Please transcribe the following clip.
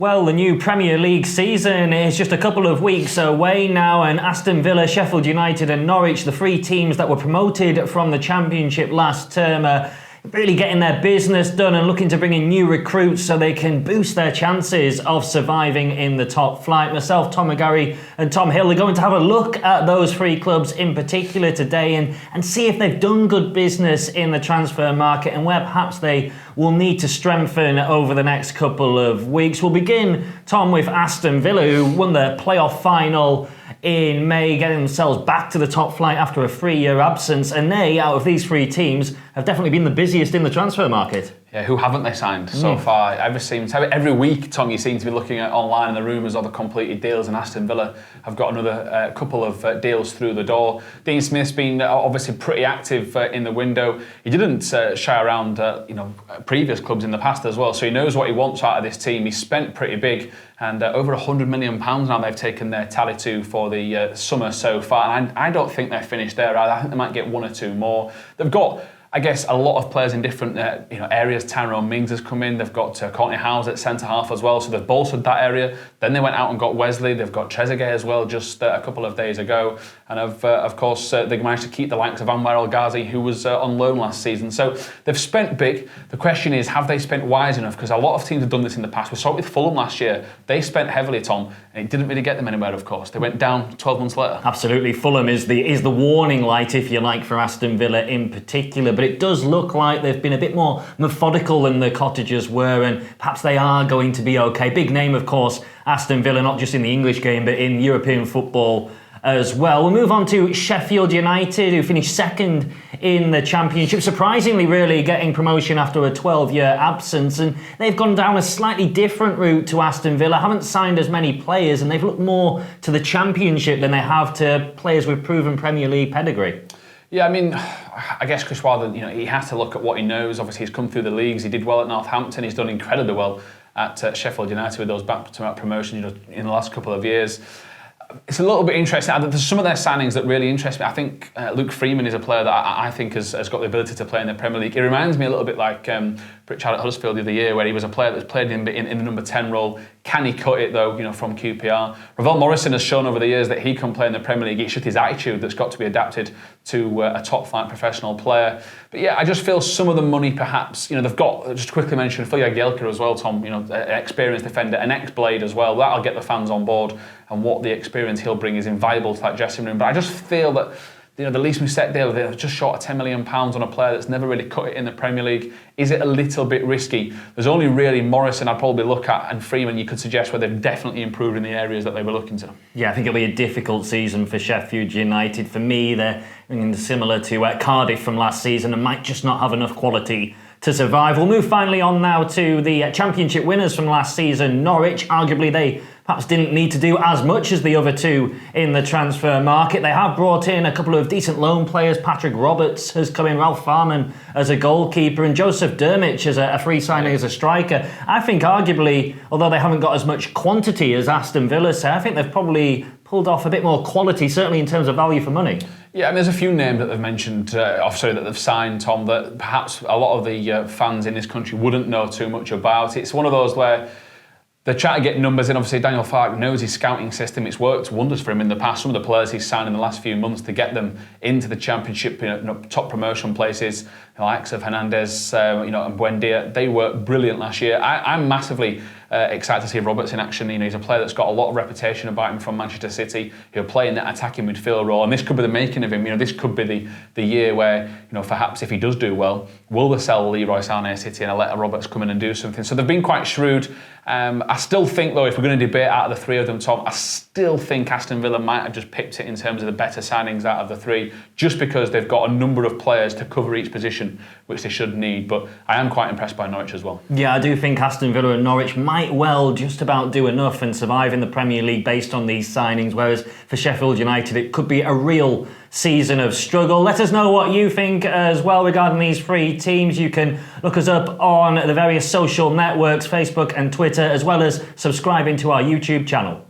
Well, the new Premier League season is just a couple of weeks away now, and Aston Villa, Sheffield United and Norwich, the three teams that were promoted from the Championship last term, are really getting their business done and looking to bring in new recruits so they can boost their chances of surviving in the top flight. Myself, Tom McGarry and Tom Hill are going to have a look at those three clubs in particular today and see if they've done good business in the transfer market and where perhaps they will need to strengthen over the next couple of weeks. We'll begin, Tom, with Aston Villa, who won the playoff final in May, getting themselves back to the top flight after a 3-year absence. And they, out of these three teams, have definitely been the busiest in the transfer market. Yeah, who haven't they signed so far? Every week, Tom, you seem to be looking at online and the rumours of the completed deals, and Aston Villa have got another couple of deals through the door. Dean Smith's been obviously pretty active in the window. He didn't shy around previous clubs in the past as well, so he knows what he wants out of this team. He's spent pretty big, and over £100 million now they've taken their tally to for the summer so far. And I don't think they're finished there either. I think they might get one or two more. They've got, I guess, a lot of players in different areas. Tyrone Mings has come in. They've got Courtney Howes at centre-half as well, so they've bolstered that area. Then they went out and got Wesley. They've got Trezeguet as well just a couple of days ago. And of course, they managed to keep the likes of Anwar El Ghazi, who was on loan last season. So they've spent big. The question is, have they spent wise enough? Because a lot of teams have done this in the past. We saw it with Fulham last year. They spent heavily, Tom, and it didn't really get them anywhere, of course. They went down 12 months later. Absolutely. Fulham is the warning light, if you like, for Aston Villa in particular. But it does look like they've been a bit more methodical than the Cottagers were, and perhaps they are going to be okay. Big name, of course, Aston Villa, not just in the English game, but in European football as well. We'll move on to Sheffield United, who finished second in the Championship, surprisingly really getting promotion after a 12-year absence, and they've gone down a slightly different route to Aston Villa, haven't signed as many players, and they've looked more to the Championship than they have to players with proven Premier League pedigree. Yeah, I mean, I guess Chris Wilder, he has to look at what he knows. Obviously, he's come through the leagues. He did well at Northampton. He's done incredibly well at Sheffield United with those back-to-back promotions in the last couple of years. It's a little bit interesting. There's some of their signings that really interest me. I think Luke Freeman is a player that I think has got the ability to play in the Premier League. He reminds me a little bit like Pritchard at Huddersfield the other year, where he was a player that's played in the number 10 role. Can he cut it though, from QPR? Ravel Morrison has shown over the years that he can play in the Premier League. It's just his attitude that's got to be adapted to a top-flight professional player. But yeah, I just feel some of the money perhaps, they've got, just to quickly mention, Phil Jagielka as well, Tom, an experienced defender, an ex-Blade as well. That'll get the fans on board, and what the experience he'll bring is invaluable to that dressing room. But I just feel that the Lees Musset deal, they're just short of £10 million on a player that's never really cut it in the Premier League. Is it a little bit risky? There's only really Morrison I'd probably look at, and Freeman you could suggest where they've definitely improved in the areas that they were looking to. Yeah, I think it'll be a difficult season for Sheffield United. For me, they're similar to Cardiff from last season and might just not have enough quality to survive. We'll move finally on now to the Championship winners from last season, Norwich. Arguably, they perhaps didn't need to do as much as the other two in the transfer market. They have brought in a couple of decent loan players. Patrick Roberts has come in, Ralph Farman as a goalkeeper, and Joseph Dermich as a free signing as a striker. I think arguably, although they haven't got as much quantity as Aston Villa say, I think they've probably pulled off a bit more quality, certainly in terms of value for money. Yeah, and there's a few names that they've mentioned, that they've signed, Tom, that perhaps a lot of the fans in this country wouldn't know too much about. It's one of those where they're trying to get numbers in. Obviously, Daniel Farke knows his scouting system. It's worked wonders for him in the past. Some of the players he's signed in the last few months to get them into the Championship, top promotion places, the likes of Hernandez, and Buendia, they were brilliant last year. I'm massively excited to see Roberts in action. He's a player that's got a lot of reputation about him from Manchester City. He'll play in that attacking midfield role, and this could be the making of him. This could be the year where, perhaps if he does do well, will they sell Leroy Sané City and let Roberts come in and do something? So they've been quite shrewd. I still think, though, if we're going to debate out of the three of them, Tom, I still think Aston Villa might have just pipped it in terms of the better signings out of the three, just because they've got a number of players to cover each position, which they should need. But I am quite impressed by Norwich as well. Yeah, I do think Aston Villa and Norwich might well just about do enough and survive in the Premier League based on these signings, whereas for Sheffield United, it could be a real season of struggle. Let us know what you think as well regarding these three teams. You can look us up on the various social networks, Facebook and Twitter, as well as subscribing to our YouTube channel.